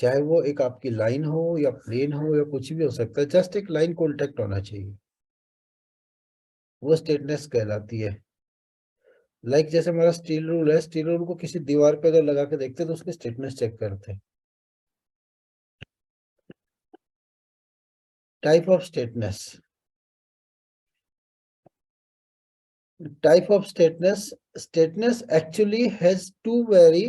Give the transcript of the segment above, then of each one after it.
चाहे वो एक आपकी लाइन हो या प्लेन हो या कुछ भी हो सकता है, जस्ट एक लाइन कॉन्टेक्ट होना चाहिए, वो स्ट्रेटनेस कहलाती है। लाइक जैसे हमारा स्टील रूल है, स्टील रूल को किसी दीवार पे अगर लगा के देखते हैं तो उसकी स्ट्रेटनेस चेक करते हैं। Type of straightness, type of straightness actually has two very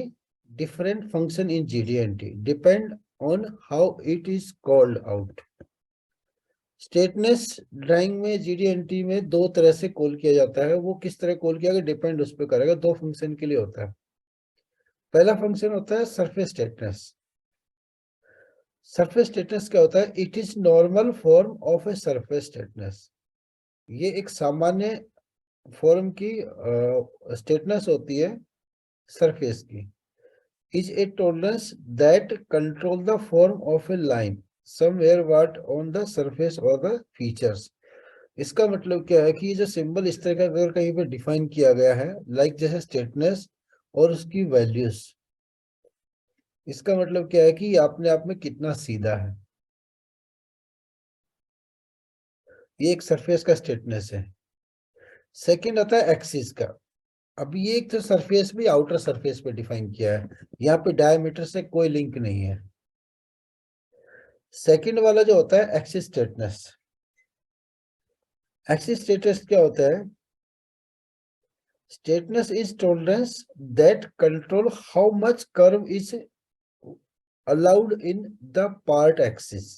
different function in GD&T, depend on how it is called out. Straightness drawing में GD&T में दो तरह से कॉल किया जाता है। वो किस तरह कॉल किया गया डिपेंड उस पर करेगा, दो फंक्शन के लिए होता है। पहला फंक्शन होता है सरफेस स्ट्रेटनेस। सरफेस स्ट्रेटनेस क्या होता है? It is normal form of a surface straightness. ये एक सामान्य फॉर्म की स्ट्रेटनेस होती है सरफेस की। is a tolerance that control the form of a line somewhere what on the surface or the features। इसका मतलब क्या है कि ये जो सिंबल इस तरह का अगर कहीं पे डिफाइन किया गया है, लाइक जैसे स्ट्रेटनेस और उसकी वैल्यूज, इसका मतलब क्या है कि ये अपने आप में कितना सीधा है। ये एक सरफेस का स्ट्रेटनेस है। सेकंड आता है एक्सिस का। अब ये एक तो सरफेस भी आउटर सरफेस पे डिफाइन किया है, यहाँ पे डायमीटर से कोई लिंक नहीं है। सेकंड वाला जो होता है एक्सिस स्ट्रेटनेस। एक्सिस स्ट्रेटनेस क्या होता है? Straightness is tolerance that control how much curve is allowed in the part axis.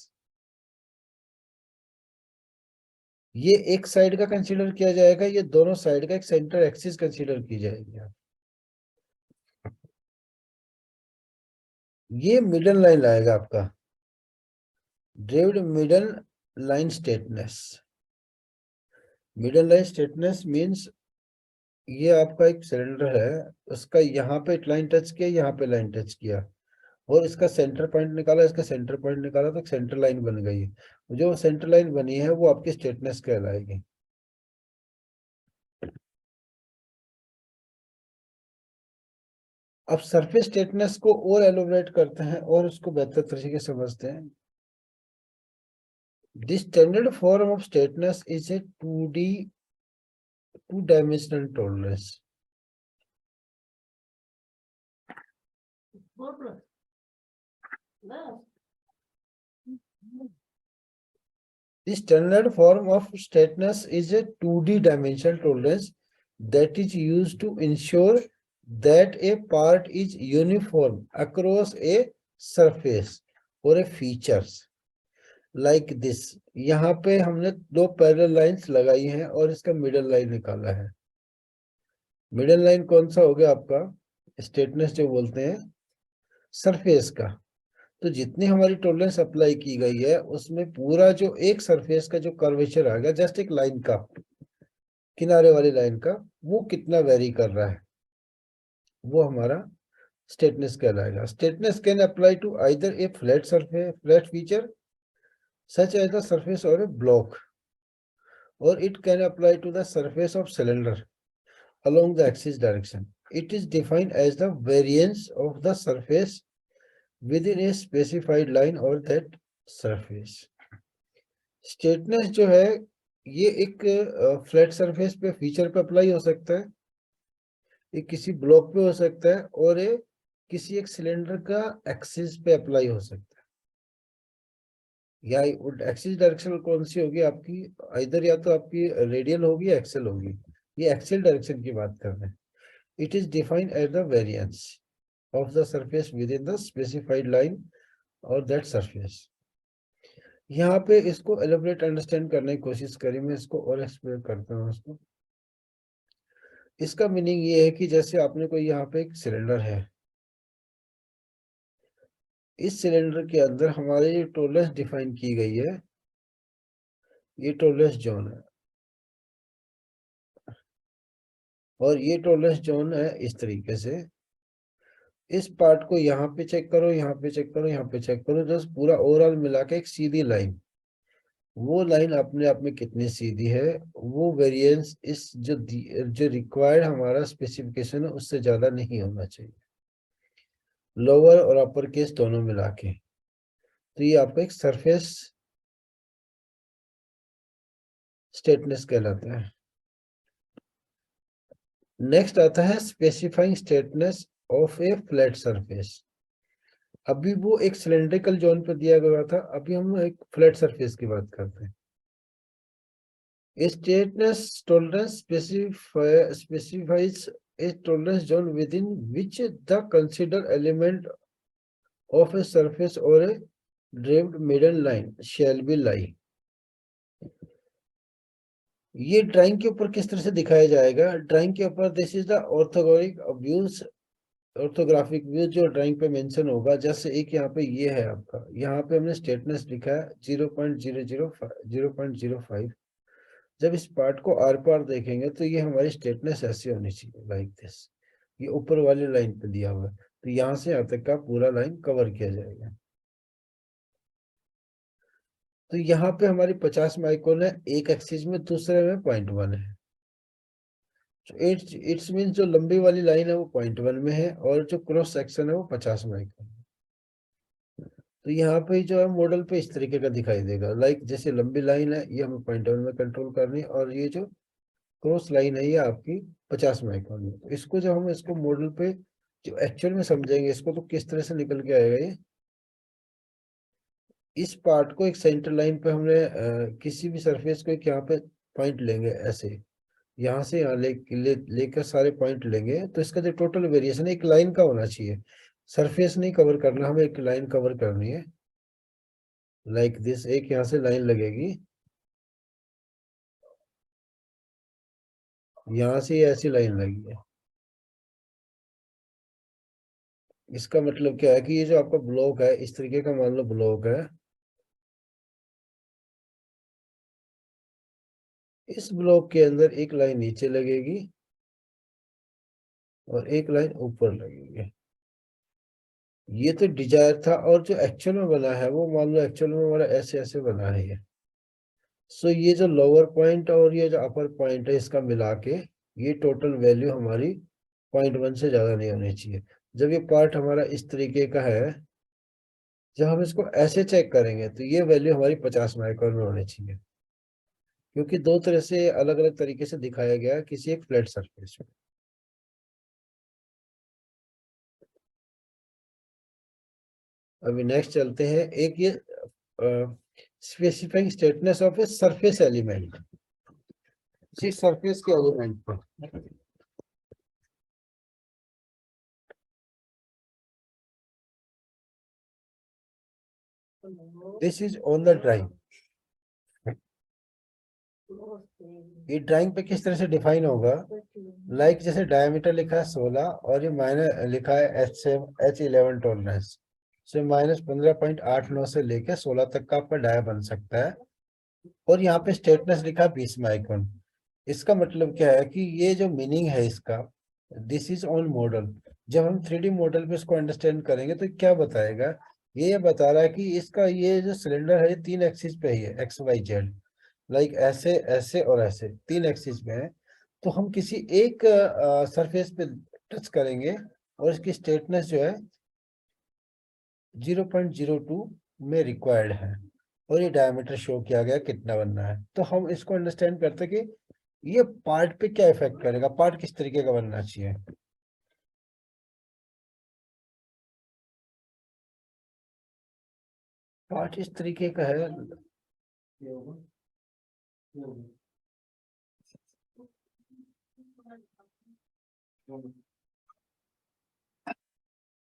ये एक साइड का कंसीडर किया जाएगा, ये दोनों साइड का एक सेंटर एक्सिस कंसीडर की जाएगी। ये मिडल लाइन लाएगा आपका, derived middle line straightness. Middle line straightness means ये आपका एक सिलेंडर है, उसका यहाँ पे लाइन टच किया, यहाँ पे लाइन टच किया और इसका सेंटर पॉइंट निकाला, इसका सेंटर पॉइंट निकाला तो सेंटर लाइन बन गई है। जो सेंटर लाइन बनी है वो आपकी स्ट्रेटनेस कहलाएगी। अब सरफेस स्ट्रेटनेस को और एलोबरेट करते हैं और उसको बेहतर तरीके से समझते हैं। The standard form of straightness is a 2 dimensional tolerance. The standard form of straightness is a 2D dimensional tolerance that is used to ensure that a part is uniform across a surface or a features like this। यहाँ पे हमने दो parallel lines लगाई हैं और इसका middle line निकाला है। मिडल लाइन कौन सा हो गया आपका? स्ट्रेटनेस जो बोलते हैं सरफेस का। तो जितनी हमारी टॉलरेंस अप्लाई की गई है उसमें पूरा जो एक सरफेस का जो कर्वेचर आ गया, जस्ट एक लाइन का, किनारे वाली लाइन का, वो कितना वेरी कर रहा है, वो हमारा स्ट्रेटनेस कहलाएगा। Straightness can apply to either a flat surface, flat feature such as the surface और ए ब्लॉक, और it can apply to the surface of cylinder along the axis direction. It is defined as the variance of the surface within a specified line or that surface। Straightness जो है ये एक flat surface pay feature पे apply हो सकता है, ये किसी ब्लॉक पे हो सकता है और ये किसी एक सिलेंडर का एक्सिस पे अप्लाई हो सकता है। या एक्सिस डायरेक्शन कौन सी होगी आपकी? इधर या तो आपकी रेडियल होगी या एक्सेल होगी। ये एक्सेल डायरेक्शन की बात कर रहे हैं। It is defined as the variance of the surface within the specified line or that surface। यहाँ पे इसको एलोबरेट अंडरस्टैंड करने की कोशिश करी, मैं इसको और एक्सप्लेन करता हूँ इसको। इसका मीनिंग ये है कि जैसे आपने कोई यहाँ पे एक सिलेंडर है, इस सिलेंडर के अंदर हमारी जो टॉलरेंस डिफाइन की गई है, ये टॉलरेंस जोन है और ये टॉलरेंस जोन है इस तरीके से। इस पार्ट को यहाँ पे चेक करो, यहाँ पे चेक करो, यहाँ पे चेक करो, जस्ट पूरा ओवरऑल मिला के एक सीधी लाइन, वो लाइन अपने आप में कितनी सीधी है, वो वेरिएंस इस जो रिक्वायर्ड हमारा स्पेसिफिकेशन है उससे ज्यादा नहीं होना चाहिए, लोअर और अपर केस दोनों मिला के। तो ये आपका एक सरफेस स्टेटनेस कहलाता है। नेक्स्ट आता है specifying straightness of a flat surface. अभी वो एक सिलेंड्रिकल जोन पर दिया गया था, अभी हम एक फ्लैट सरफेस की बात करते हैं। Straightness tolerance specifies a tolerance zone within which the considered element of a surface or a draped middle line shall be lie. ये ड्राइंग के ऊपर किस तरह से दिखाया जाएगा? ड्राइंग के ऊपर this is the orthogonic views, orthographic view जो ड्राइंग पे मेंशन होगा। जैसे एक यहाँ पे ये है आपका, यहाँ पे हमने स्टेटनेस लिखा है 0.005। जब इस पार्ट को आर पार देखेंगे तो ये हमारी स्टेटनेस ऐसी होनी चाहिए, लाइक दिस। ये ऊपर वाली लाइन पे दिया हुआ है, तो यहाँ से यहाँ तक का पूरा लाइन कवर किया जाएगा। तो यहाँ पे हमारी 50 माइक्रोन है एक एक्सिस में, दूसरे में 0.1 है। तो इट्स मीन जो लंबी वाली लाइन है वो 0.1 में है, और जो क्रॉस सेक्शन है वो 50 माइक्रोन है। तो यहाँ पे जो है मॉडल पे इस तरीके का दिखाई देगा, लाइक जैसे लंबी लाइन है ये हमें 0.1 में कंट्रोल करनी है, और ये जो क्रॉस लाइन है ये आपकी 50 माइक्रोन में। तो इसको जब हम इसको मॉडल पे जो एक्चुअल में समझेंगे इसको, तो किस तरह से निकल के आएगा ये। इस पार्ट को एक सेंटर लाइन पे हमने किसी भी सरफेस को एक यहाँ पे पॉइंट लेंगे ऐसे, यहाँ से यहाँ लेकर सारे पॉइंट लेंगे, तो इसका जो टोटल वेरिएशन एक लाइन का होना चाहिए। सरफेस नहीं कवर करना, हमें एक लाइन कवर करनी है, लाइक दिस। एक यहाँ से लाइन लगेगी, यहाँ से ऐसी लाइन लगी है। इसका मतलब क्या है कि ये जो आपका ब्लॉक है इस तरीके का, मान लो ब्लॉक है, इस ब्लॉक के अंदर एक लाइन नीचे लगेगी और एक लाइन ऊपर लगेगी। ये तो डिजायर था, और जो एक्चुअल में बना है वो मान लो एक्चुअल में हमारा ऐसे ऐसे बना है ये। सो ये जो लोअर पॉइंट और ये जो अपर पॉइंट है इसका मिला के ये टोटल वैल्यू हमारी 0.1 से ज्यादा नहीं होनी चाहिए। जब ये पार्ट हमारा इस तरीके का है, जब हम इसको ऐसे चेक करेंगे तो ये वैल्यू हमारी 50 माइक्रोन में होनी चाहिए, क्योंकि दो तरह से अलग अलग तरीके से दिखाया गया है किसी एक फ्लैट सरफेस में। अभी नेक्स्ट चलते हैं, एक ये specifying straightness of a surface element, किसी सरफेस के एलिमेंट पर। This is on the drawing. ये ड्राइंग पे किस तरह से डिफाइन होगा, लाइक जैसे डायमीटर लिखा है 16 और ये माइनस लिखा है H11 टॉलरेंस, सो -15.89 से लेके 16 तक का आपका डाया बन सकता है। और यहाँ पे स्टेटनेस लिखा है 20 माइक्रोन। इसका मतलब क्या है कि ये जो मीनिंग है इसका, दिस इज ऑन मॉडल। जब हम 3D मॉडल पे इसको अंडरस्टैंड करेंगे तो क्या बताएगा, ये बता रहा है कि इसका ये जो सिलेंडर है ये 3 एक्सिस पे ही है, XYZ, लाइक ऐसे ऐसे और ऐसे 3 एक्सिस में है। तो हम किसी एक सरफेस पे टच करेंगे और इसकी स्टेटनेस जो है 0.02 में रिक्वायर्ड है, और ये डायमीटर शो किया गया कितना बनना है। तो हम इसको अंडरस्टैंड करते हैं कि ये पार्ट पे क्या इफेक्ट करेगा, पार्ट किस तरीके का बनना चाहिए। पार्ट इस तरीके का है,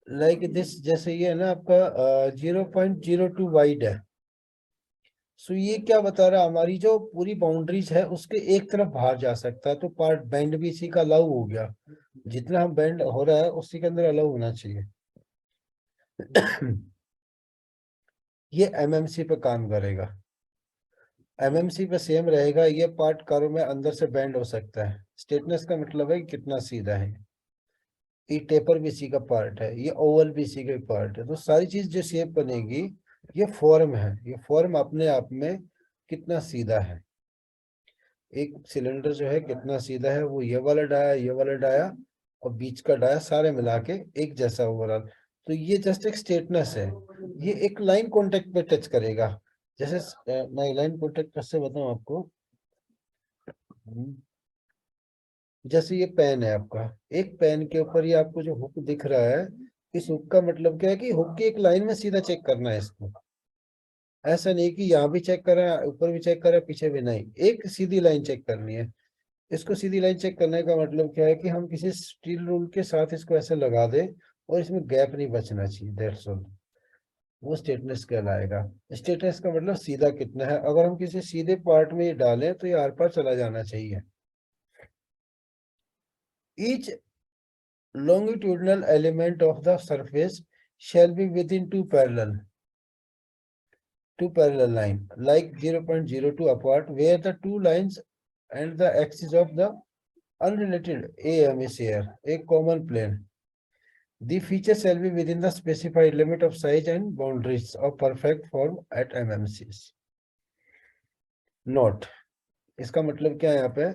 लाइक दिस। जैसे ये है ना आपका 0.02 वाइड है, सो ये क्या बता रहा है, हमारी जो पूरी बाउंड्रीज है उसके एक तरफ बाहर जा सकता है, तो पार्ट बेंड भी इसी का अलाउ हो गया। जितना हम बेंड हो रहा है उसी के अंदर अलाउ होना चाहिए। ये एमएमसी पे काम करेगा, एमएमसी पे सेम रहेगा। ये पार्ट कर्व में अंदर से बेंड हो सकता है, स्टेटनेस का मतलब है कि कितना सीधा है। ये टेपर भी इसी का पार्ट है, ये ओवल भी इसी का पार्ट है। तो सारी चीज जो शेप बनेगी ये फॉर्म है, ये फॉर्म अपने आप में कितना सीधा है। एक सिलेंडर जो है कितना सीधा है, वो ये वाला डाया, ये वाला डाया और बीच का डाया सारे मिला के एक जैसा ओवरऑल। तो ये जस्ट एक स्टेटनेस है, ये एक लाइन कॉन्टेक्ट पे टच करेगा। जैसे मैं लाइन कॉन्टेक्ट कैसे बताऊं आपको। हम्म, जैसे ये पेन है आपका, एक पेन के ऊपर ये आपको जो हुक दिख रहा है, इस हुक का मतलब क्या है कि हुक की एक लाइन में सीधा चेक करना है इसको। ऐसा नहीं कि यहाँ भी चेक करा, ऊपर भी चेक करा, पीछे भी नहीं, एक सीधी लाइन चेक करनी है। इसको सीधी लाइन चेक करने का मतलब क्या है कि हम किसी स्टील रूल के साथ इसको ऐसे लगा दें और इसमें गैप नहीं बचना चाहिए, दैट्स ऑल। वो स्टेटनेस कहलाएगा। स्टेटनेस का मतलब सीधा कितना है, अगर हम किसी सीधे पार्ट में ये डालें तो ये आर पार चला जाना चाहिए। Each longitudinal element of the surface shall be within two parallel line like 0.02 apart, where the two lines and the axis of the unrelated AM is here, a common plane. The feature shall be within the specified limit of size and boundaries of perfect form at MMCs. Note, इसका मतलब क्या है यहाँ पे,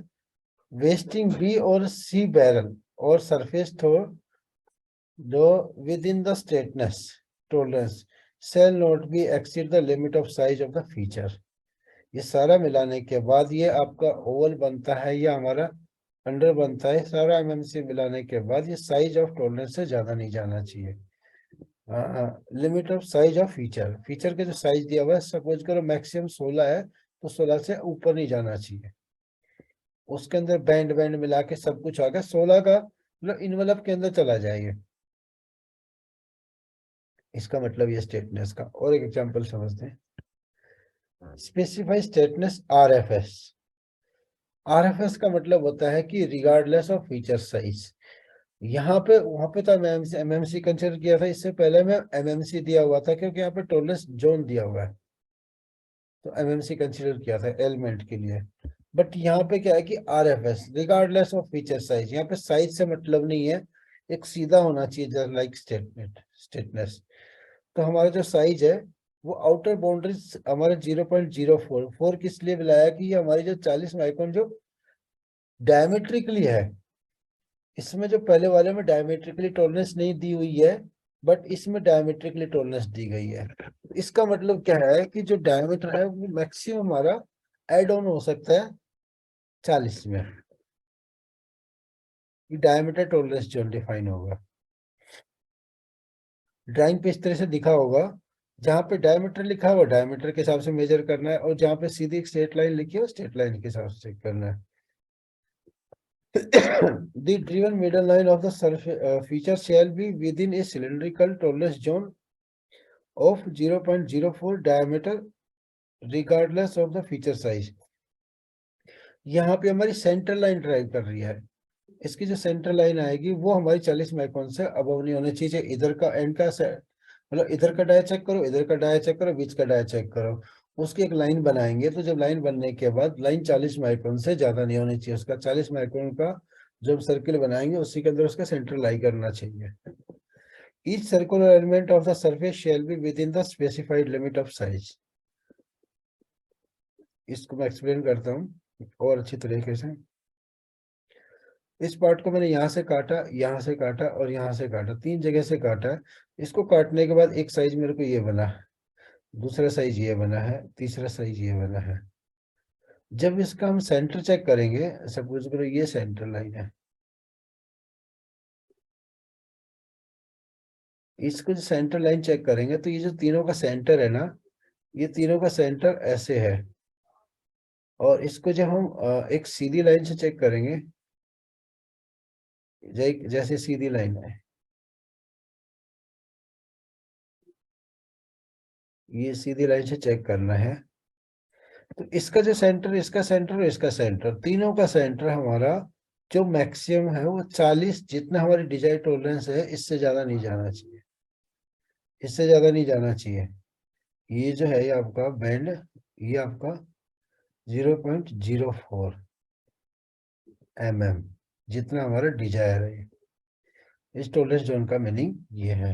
vesting B और C barrel और surface throw within the straightness tolerance shall not be exceed the limit of size of the feature. ये सारा मिलाने के बाद ये आपका ओवल बनता है या हमारा अंडर बनता है, सारा एमएमसी मिलाने के बाद ये साइज ऑफ टॉलरेंस से ज्यादा नहीं जाना चाहिए। Limit of size of feature, feature के जो साइज दिया हुआ है, सपोज करो मैक्सिमम 16 है तो 16 से ऊपर नहीं जाना चाहिए। उसके अंदर बैंड बैंड मिला के सब कुछ आ गया 16 का, मतलब इनवेलप के अंदर चला जाएगा। इसका मतलब ये स्टेटनेस का और एक एग्जांपल समझते हैं। Specify स्टेटनेस RFS. आरएफएस का मतलब होता है कि रिगार्डलेस ऑफ फीचर साइज। यहाँ पे वहां पे तो एमएमसी कंसिडर किया था, इससे पहले में एमएमसी दिया हुआ था क्योंकि यहाँ पे टॉलरेंस जोन दिया हुआ है, तो एमएमसी कंसिडर किया था एलिमेंट के लिए। बट यहाँ पे क्या है कि RFS regardless of feature size, यहाँ पे साइज से मतलब नहीं है, एक सीधा होना चाहिए जस्ट लाइक स्टेटनेस। तो हमारा जो साइज है वो आउटर बाउंड्रीज हमारे 0.04 किस लिए मिलाया कि ये हमारी जो 40 माइक्रोन जो डायमेट्रिकली है, इसमें जो पहले वाले में डायमेट्रिकली टॉलरेंस नहीं दी हुई है, बट इसमें डायमेट्रिकली टॉलरेंस दी गई है। इसका मतलब क्या है कि जो डायमीटर है वो मैक्सिमम हमारा एड ऑन हो सकता है 40 में, ये डायमीटर टॉलरेंस जोन डिफाइन होगा। ड्राइंग पे इस तरह से दिखा होगा, जहाँ पे डायमीटर लिखा हुआ डायमीटर के हिसाब से मेजर करना है, और जहाँ पे सीधी एक स्ट्रेट लाइन लिखी है स्ट्रेट लाइन के हिसाब से चेक करना है। The driven middle line of the surface feature shall be within a cylindrical tolerance zone of 0.04 diameter regardless of the feature size. यहाँ पे हमारी सेंटर लाइन ड्राइव कर रही है, इसकी जो सेंटर लाइन आएगी वो हमारी 40 माइक्रोन से अबव नहीं होनी चाहिए। इधर का एंड का मतलब इधर का डाया चेक करो, इधर का डाया चेक करो, बीच का डाया चेक करो, उसकी एक लाइन बनाएंगे। तो जब लाइन बनने के बाद लाइन 40 माइक्रोन से ज्यादा नहीं होनी चाहिए, उसका 40 माइक्रोन का जब सर्किल बनाएंगे उसी के अंदर उसका सेंटर लाई करना चाहिए। Each circular element of the surface shall be with in the specified limit of size. इसको मैं एक्सप्लेन करता हूँ और अच्छी तरीके से। इस पार्ट को मैंने यहाँ से काटा, यहाँ से काटा और यहाँ से काटा, 3 जगह से काटा। इसको काटने के बाद एक साइज मेरे को ये बना, दूसरा साइज ये बना है, तीसरा साइज ये बना है। जब इसका हम सेंटर चेक करेंगे, सपोज करो ये सेंटर लाइन है, इसको जो सेंटर लाइन चेक करेंगे तो ये जो तीनों का सेंटर है ना, ये तीनों का सेंटर ऐसे है। और इसको जब हम एक सीधी लाइन से चेक करेंगे, जैसे सीधी लाइन है, ये सीधी लाइन से चेक करना है, तो इसका जो सेंटर, इसका सेंटर और इसका सेंटर, तीनों का सेंटर हमारा जो मैक्सिमम है वो 40, जितना हमारी डिजायर टॉलरेंस है इससे ज्यादा नहीं जाना चाहिए, इससे ज्यादा नहीं जाना चाहिए। ये जो है ये आपका बैंड, ये आपका 0.04 mm, जितना हमारा डिजायर है। इस टॉलरेंस जोन का मीनिंग ये है।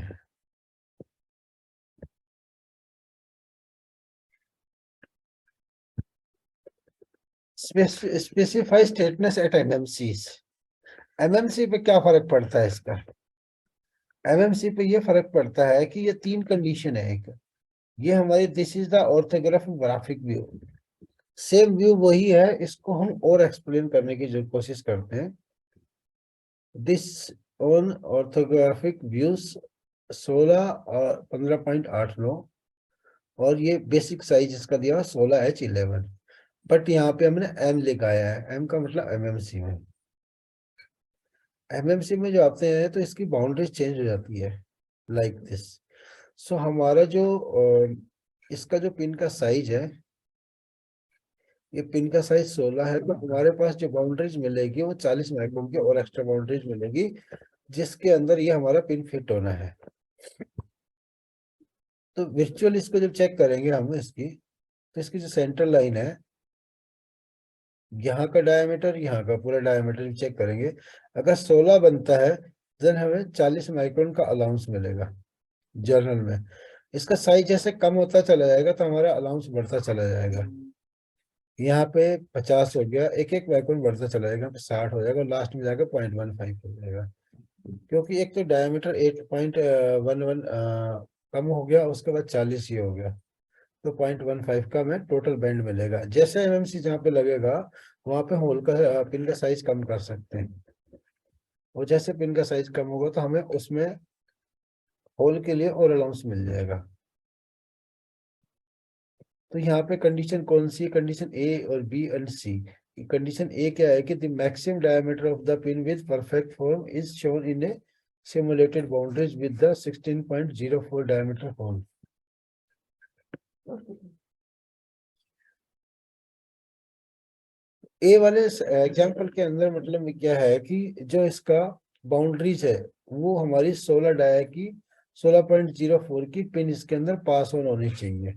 Specify straightness at MMC. MMC पे क्या फर्क पड़ता है इसका, एमएमसी पे ये फर्क पड़ता है कि ये तीन कंडीशन है। एक ये हमारी this is the orthographic view. Same view वही है, इसको हम और एक्सप्लेन करने की जो कोशिश करते हैं। दिस ऑन ऑर्थोग्राफिक व्यूज 16 और 15.8 लो, और ये बेसिक साइज इसका दिया 16H11। बट यहाँ पे हमने एम लिखाया है, एम का मतलब एमएमसी में। एमएमसी में जो आते हैं तो इसकी बाउंड्रीज चेंज हो जाती है लाइक दिस। सो हमारा जो इसका जो पिन का साइज है, ये पिन का साइज 16 है, तो हमारे पास जो बाउंड्रीज मिलेगी वो 40 माइक्रोन की और एक्स्ट्रा बाउंड्रीज मिलेगी, जिसके अंदर ये हमारा पिन फिट होना है। तो वर्चुअल इसको जब चेक करेंगे हम इसकी, तो इसकी जो सेंटर लाइन है, यहाँ का डायमीटर, यहाँ का पूरा डायमीटर चेक करेंगे। अगर 16 बनता है देन हमें 40 माइक्रोन का अलाउंस मिलेगा जर्नल में। इसका साइज जैसे कम होता चला जाएगा तो हमारा अलाउंस बढ़ता चला जाएगा। यहाँ पे 50 हो गया, एक एक माइक्रोन बढ़ता चला जाएगा, 60 हो जाएगा, लास्ट में जाकर 0.15 हो जाएगा। क्योंकि एक तो डायमीटर 8.11 कम हो गया, उसके बाद 40 ये हो गया, तो 0.15 का हमें टोटल बैंड मिलेगा। जैसे एमएमसी जहाँ पे लगेगा वहां पे होल का पिन का साइज कम कर सकते हैं, और जैसे पिन का साइज कम होगा तो हमें उसमें होल के लिए और अलाउंस मिल जाएगा। तो यहाँ पे कंडीशन कौन सी है? कंडीशन ए और B and C. Condition A क्या है कि the maximum diameter of the pin with perfect form is shown in a simulated boundaries with the 16.04 diameter hole. A वाले एग्जांपल के अंदर मतलब क्या है कि जो इसका बाउंड्रीज है वो हमारी 16 डाया की 16.04 की पिन इसके अंदर पास ऑन होनी चाहिए।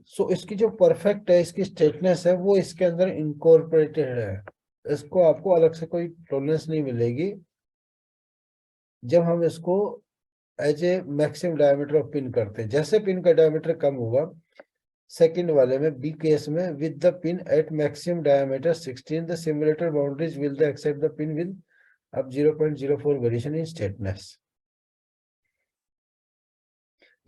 सो इसकी जो परफेक्ट है, इसकी स्ट्रेटनेस है, वो इसके अंदर इनकॉर्पोरेटेड है। इसको आपको अलग से कोई टॉलरेंस नहीं मिलेगी जब हम इसको as a maximum diameter of pin करते हैं। जैसे पिन का डायमीटर कम होगा, सेकंड वाले में बी केस में, with the pin at maximum diameter 16 the simulator boundaries will the accept the pin with अब 0.04 वेरिएशन इन स्ट्रेटनेस।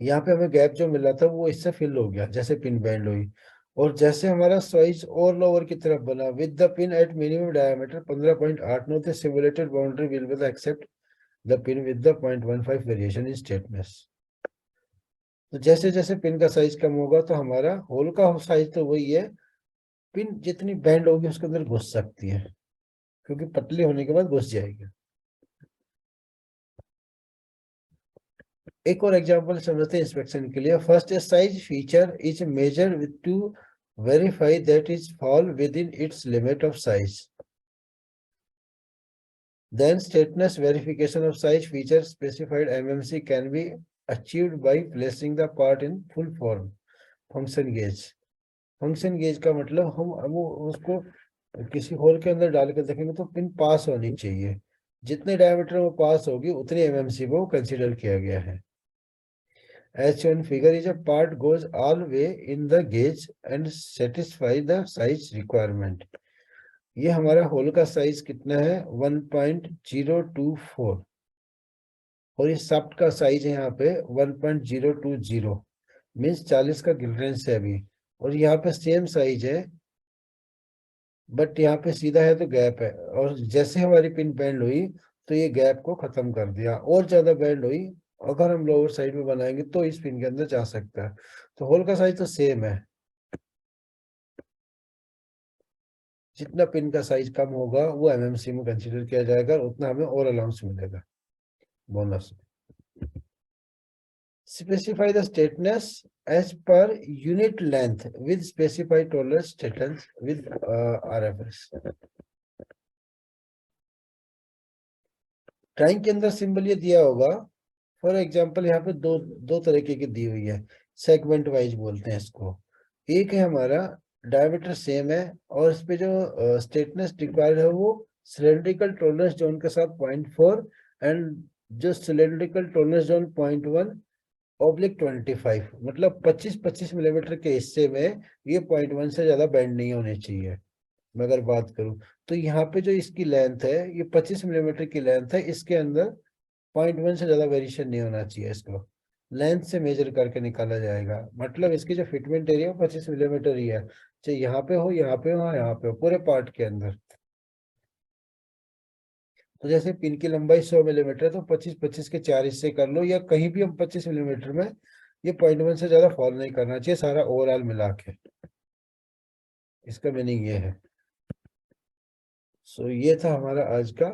यहाँ पे हमें गैप जो मिला था वो इससे फिल हो गया जैसे पिन बैंड हुई, और जैसे हमारा साइज और लोअर की तरफ बना, with the pin at minimum diameter 15.89 the simulated boundary will with accept the pin with the 0.15 variation in straightness. तो जैसे जैसे पिन का साइज कम होगा तो हमारा होल का साइज तो वही है, पिन जितनी बैंड होगी उसके अंदर घुस सकती है, क्योंकि पतली होने के बाद घुस जाएगी। एक और एग्जांपल समझते हैं इंस्पेक्शन के लिए। First a size feature is measure with to verify that is fall within its limit of size. Then straightness verification of size feature specified MMC can be achieved by placing the part in full form function gauge। Function gauge का मतलब हम उसको किसी whole के अंदर डाल कर देखेंगे तो पिन पास होनी चाहिए, जितने डायमीटर में पास होगी उतनी एमएमसी को कंसीडर किया गया है। As shown figure is a part goes all way in the gauge and satisfy the size requirement। ये हमारा होल का साइज कितना है 1.024, और ये शाफ्ट का साइज है यहाँ पे 1.020, मीन्स 40 का गिल्रेंस है अभी, और यहाँ पे सेम साइज है बट यहाँ पे सीधा है तो गैप है, और जैसे हमारी पिन बैंड हुई तो ये गैप को खत्म कर दिया, और ज्यादा बैंड हुई अगर हम लोअर साइड में बनाएंगे तो इस पिन के अंदर जा सकता है। तो होल का साइज तो सेम है, जितना पिन का साइज कम होगा वो एमएमसी में कंसीडर किया जाएगा, उतना हमें और अलाउंस मिलेगा bonus. Specify the straightness as per unit length with specified tolerance straightness with RFS। Drawing के अंदर सिंबल ये दिया होगा। फॉर एग्जांपल यहाँ पे दो दो तरीके की दी हुई है, सेगमेंट वाइज बोलते हैं इसको। एक है हमारा डायमीटर सेम है और इस पे जो स्ट्रेटनेस रिक्वायर्ड है वो सिलेंड्रिकल टॉलरेंस जोन के साथ 0.4 एंड जो सिलेंड्रिकल टॉलरेंस जोन 0.1 ऑब्लिक 25, मतलब 25-25 मिलीमीटर के हिस्से में ये 0.1 से ज्यादा बैंड नहीं होने चाहिए। मैं अगर बात करूं तो यहाँ पे जो इसकी लेंथ है ये 25 मिलीमीटर की लेंथ है, इसके अंदर 0.1 से ज्यादा वेरिएशन नहीं होना चाहिए। इसको लेंथ से मेजर करके निकाला जाएगा, मतलब इसकी जो फिटमेंट एरिया 25 मिलीमीटर ही है, चाहे यहाँ पे हो, यहाँ पे हो, यहाँ पे हो, पूरे पार्ट के अंदर। तो जैसे पिन की लंबाई 100 मिलीमीटर है, तो 25-25 के 4 हिस्से कर लो, या कहीं भी हम 25 मिलीमीटर में, ये 0.1 से ज्यादा फॉल नहीं करना चाहिए सारा ओवरऑल मिला के। इसका मीनिंग ये है। सो ये था हमारा आज का